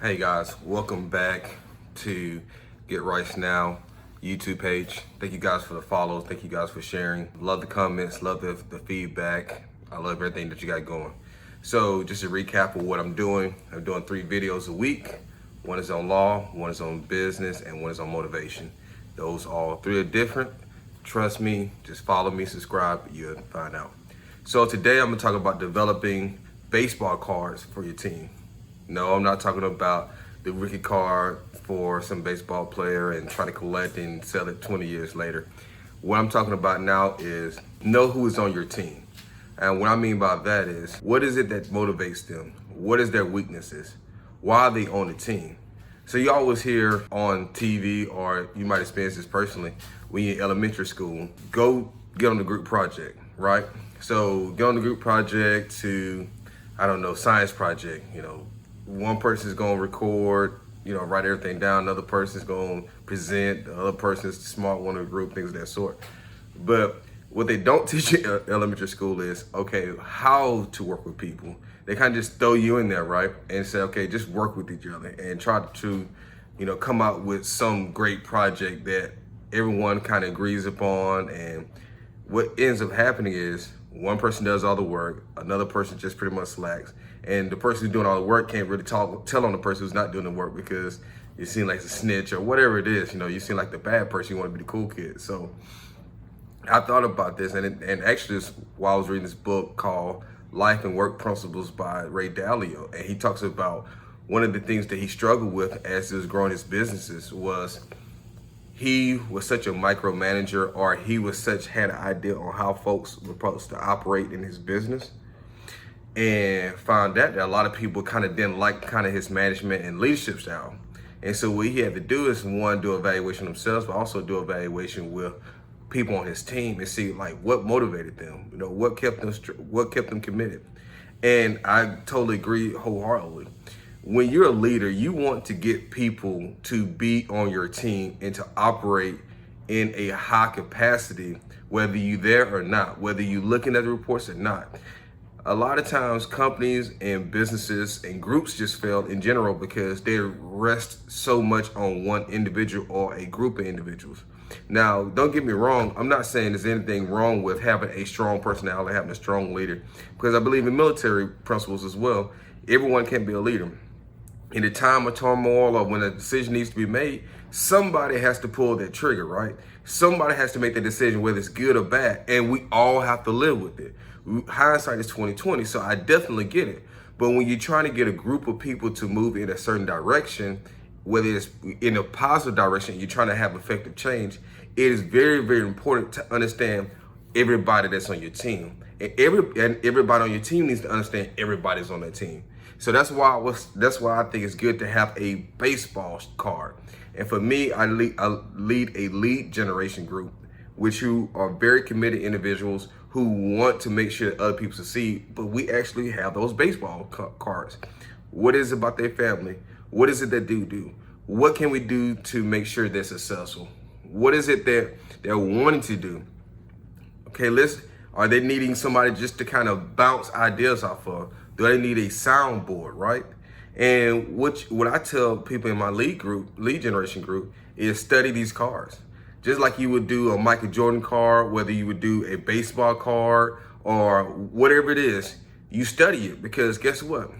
Hey guys, welcome back to Get Rice Now YouTube page. Thank you guys for the follows. Thank you guys for sharing. Love the comments, love the feedback. I love everything that you got going. So just a recap of what I'm doing 3 videos a week. One is on law, one is on business, and one is on motivation. Those all 3 are different. Trust me, just follow me, subscribe, you'll find out. So today I'm gonna talk about developing baseball cards for your team. No, I'm not talking about the rookie card for some baseball player and try to collect and sell it 20 years later. What I'm talking about now is know who is on your team. And what I mean by that is, what is it that motivates them? What is their weaknesses? Why are they on the team? So you always hear on TV, or you might experience this personally, when you're in elementary school, go get on the group project, right? So get on the group project to, I don't know, science project, one person's gonna record, write everything down. Another person's gonna present. The other person's the smart one of the group, things of that sort. But what they don't teach in elementary school is, okay, how to work with people. They kind of just throw you in there, right? And say, okay, just work with each other and try to, come out with some great project that everyone kind of agrees upon. And what ends up happening is one person does all the work, another person just pretty much slacks. And the person who's doing all the work can't really tell on the person who's not doing the work because you seem like a snitch or whatever it is. You seem like the bad person. You want to be the cool kid. So I thought about this, and actually, while I was reading this book called Life and Work Principles by Ray Dalio, and he talks about one of the things that he struggled with as he was growing his businesses was he was such a micromanager, or he had an idea on how folks were supposed to operate in his business, and found out that a lot of people kind of didn't like his management and leadership style. And so what he had to do is, one, do evaluation themselves, but also do evaluation with people on his team and see what motivated them, what kept them committed. And I totally agree wholeheartedly. When you're a leader, you want to get people to be on your team and to operate in a high capacity, whether you're there or not, whether you're looking at the reports or not. A lot of times companies and businesses and groups just fail in general because they rest so much on one individual or a group of individuals. Now, don't get me wrong. I'm not saying there's anything wrong with having a strong personality, having a strong leader, because I believe in military principles as well. Everyone can't be a leader. In a time of turmoil or when a decision needs to be made, somebody has to pull that trigger, right? Somebody has to make the decision, whether it's good or bad, and we all have to live with it. Hindsight is 20/20, so I definitely get it. But when you're trying to get a group of people to move in a certain direction, whether it's in a positive direction, you're trying to have effective change, it is very, very important to understand everybody that's on your team. And everybody on your team needs to understand everybody's on that team. So that's why I think it's good to have a baseball card. And for me, I lead a lead generation group, who are very committed individuals who want to make sure that other people succeed, but we actually have those baseball cards. What is it about their family? What is it that they do? What can we do to make sure they're successful? What is it that they're wanting to do? Okay, are they needing somebody just to kind of bounce ideas off of? Do they need a soundboard, right? And what I tell people in my lead generation group, is study these cards. Just like you would do a Michael Jordan card, whether you would do a baseball card or whatever it is, you study it, because guess what?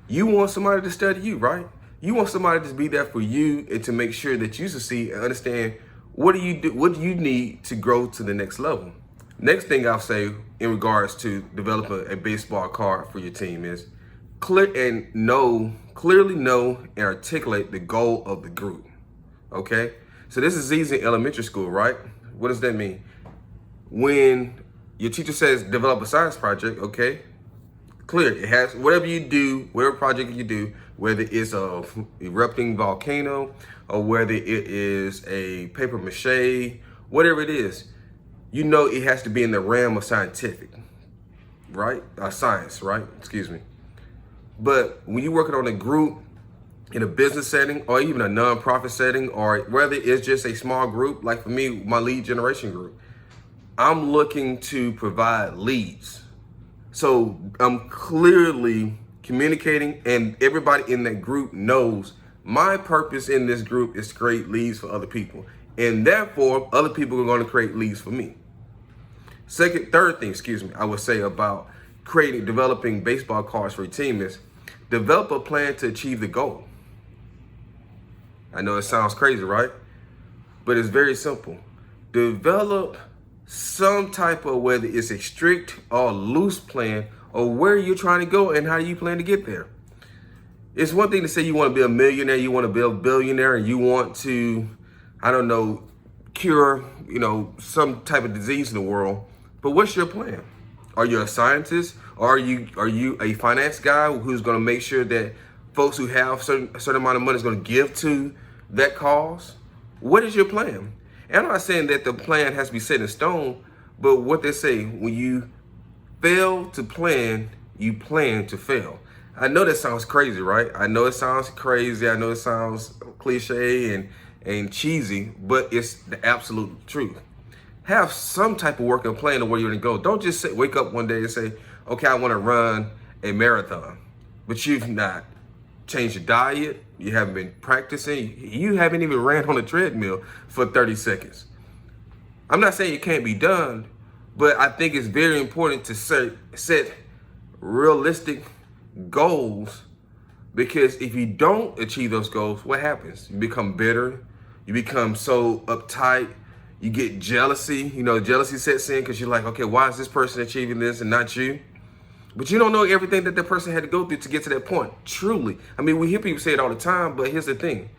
You want somebody to study you, right? You want somebody to be there for you and to make sure that you succeed and understand what do you need to grow to the next level. Next thing I'll say in regards to developing a baseball card for your team is clearly know and articulate the goal of the group. Okay? So this is easy in elementary school, right? What does that mean? When your teacher says develop a science project, okay, clear. It has whatever project you do, whether it's a erupting volcano or whether it is a paper mache, whatever it is, it has to be in the realm of scientific, right? Science, right? Excuse me. But when you're working on a group in a business setting or even a nonprofit setting, or whether it's just a small group, like for me, my lead generation group, I'm looking to provide leads. So I'm clearly communicating, and everybody in that group knows my purpose in this group is to create leads for other people. And therefore, other people are going to create leads for me. Third thing, I would say about developing baseball cards for your team is develop a plan to achieve the goal. I know it sounds crazy, right? But it's very simple. Develop some type of, whether it's a strict or loose plan, or where you're trying to go and how you plan to get there. It's one thing to say you want to be a millionaire, you want to be a billionaire, and you want to, I don't know, cure, some type of disease in the world. But what's your plan? Are you a scientist? Or are you a finance guy who's going to make sure that folks who have a certain amount of money is going to give to that cause? What is your plan? And I'm not saying that the plan has to be set in stone, but what they say, when you fail to plan, you plan to fail. I know that sounds crazy, right? I know it sounds crazy. I know it sounds cliche and cheesy, but it's the absolute truth. Have some type of working plan of where you're going to go. Don't just wake up one day and say, okay, I want to run a marathon, but you've not changed your diet. You haven't been practicing. You haven't even ran on a treadmill for 30 seconds. I'm not saying it can't be done, but I think it's very important to set realistic goals, because if you don't achieve those goals, what happens? You become bitter. You become so uptight. You get jealousy. Jealousy sets in because you're like, okay, why is this person achieving this and not you? But you don't know everything that person had to go through to get to that point. Truly. I mean, we hear people say it all the time, but here's the thing.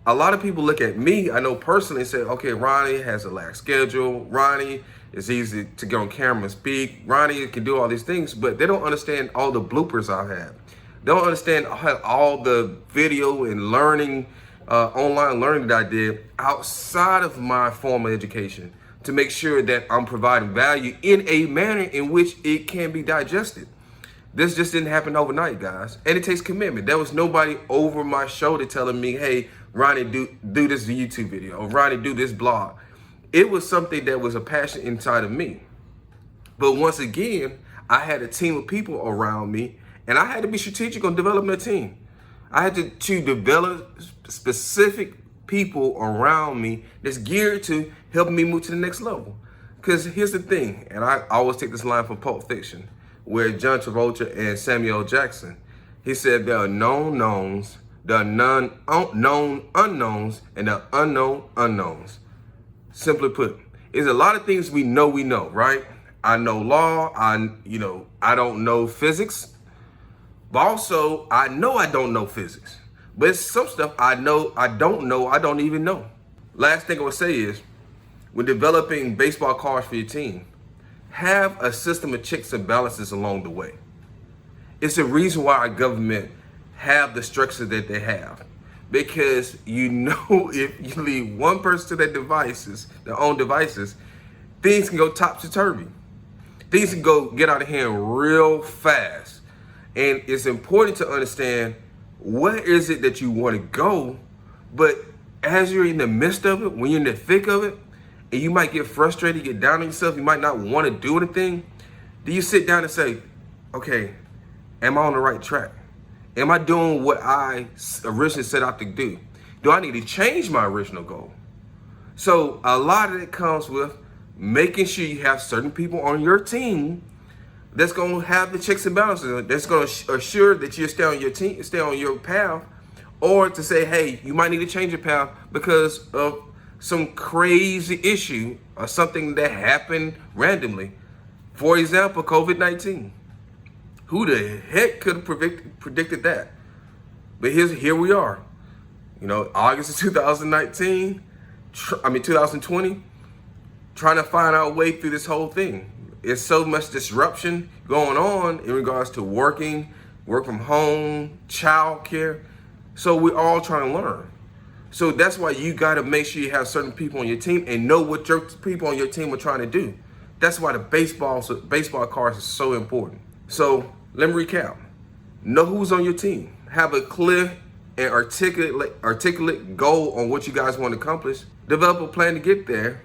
A lot of people look at me, I know personally, and say, okay, Ronnie has a lax schedule. Ronnie is easy to get on camera and speak. Ronnie can do all these things, but they don't understand all the bloopers I've had. They don't understand all the video and learning, online learning that I did outside of my formal education to make sure that I'm providing value in a manner in which it can be digested. This just didn't happen overnight, guys. And it takes commitment. There was nobody over my shoulder telling me, hey, Ronnie, do this YouTube video, or Ronnie, do this blog. It was something that was a passion inside of me. But once again, I had a team of people around me, and I had to be strategic on developing a team. I had to develop specific people around me that's geared to help me move to the next level. Because here's the thing, and I always take this line from Pulp Fiction, where John Travolta and Samuel L. Jackson, he said there are known knowns, there are known unknowns, and there are unknown unknowns. Simply put, there's a lot of things we know, right? I know law, I don't know physics, but also I know I don't know physics. But it's some stuff I don't even know. Last thing I would say is, when developing baseball cards for your team, have a system of checks and balances along the way. It's the reason why our government have the structure that they have. Because if you leave one person to their own devices, things can go topsy-turvy. Things can get out of hand real fast. And it's important to understand, where is it that you want to go? But as you're in the midst of it, when you're in the thick of it, and you might get frustrated, get down on yourself, you might not want to do anything, do you sit down and say, okay, am I on the right track? Am I doing what I originally set out to do? Do I need to change my original goal? So a lot of it comes with making sure you have certain people on your team that's going to have the checks and balances, that's going to assure that you stay on your team, stay on your path, or to say, hey, you might need to change your path because of some crazy issue or something that happened randomly. For example, COVID-19. Who the heck could have predicted that? But here we are. August of 2020, trying to find our way through this whole thing. It's so much disruption going on in regards to work from home, childcare. So we're all trying to learn. So that's why you got to make sure you have certain people on your team and know what your people on your team are trying to do. That's why the baseball cards is so important. So let me recap. Know who's on your team. Have a clear and articulate goal on what you guys want to accomplish. Develop a plan to get there.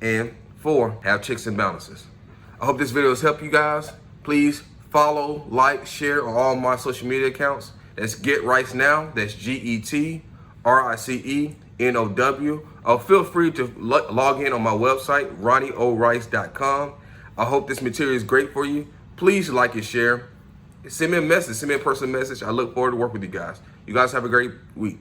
And 4, have checks and balances. I hope this video has helped you guys. Please follow, like, share on all my social media accounts. That's Get Rice Now. That's GETRICENOW. Feel free to log in on my website, ronnieorice.com. I hope this material is great for you. Please like and share. Send me a message. Send me a personal message. I look forward to working with you guys. You guys have a great week.